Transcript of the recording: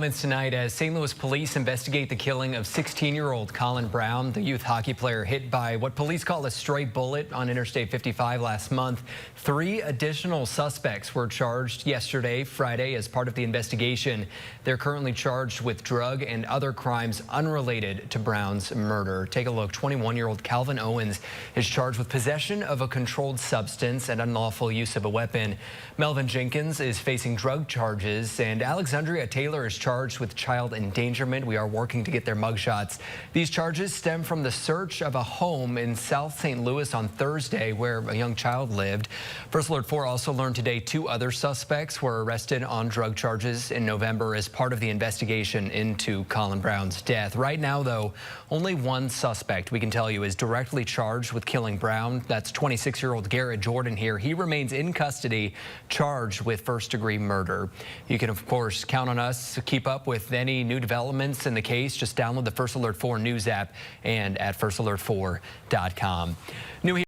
Tonight, as St. Louis police investigate the killing of 16-year-old Colin Brow, the youth hockey player hit by what police call a stray bullet on Interstate 55 last month. 3 additional suspects were charged yesterday, Friday, as part of the investigation. They're currently charged with drug and other crimes unrelated to Brown's murder. Take a look. 21-year-old Calvin Owens is charged with possession of a controlled substance and unlawful use of a weapon. Melvin Jenkins is facing drug charges, and Alexandria Taylor is charged with child endangerment. We are working to get their mugshots. These charges stem from the search of a home in South St. Louis on Thursday where a young child lived. First Alert 4 also learned today 2 other suspects were arrested on drug charges in November as part of the investigation into Colin Brown's death. Right now, though, only 1 suspect, we can tell you, is directly charged with killing Brown. That's 26-year-old Garrett Jordan here. He remains in custody, charged with first-degree murder. You can, of course, count on us to keep up with any new developments in the case. Just download the First Alert 4 news app and at firstalert4.com.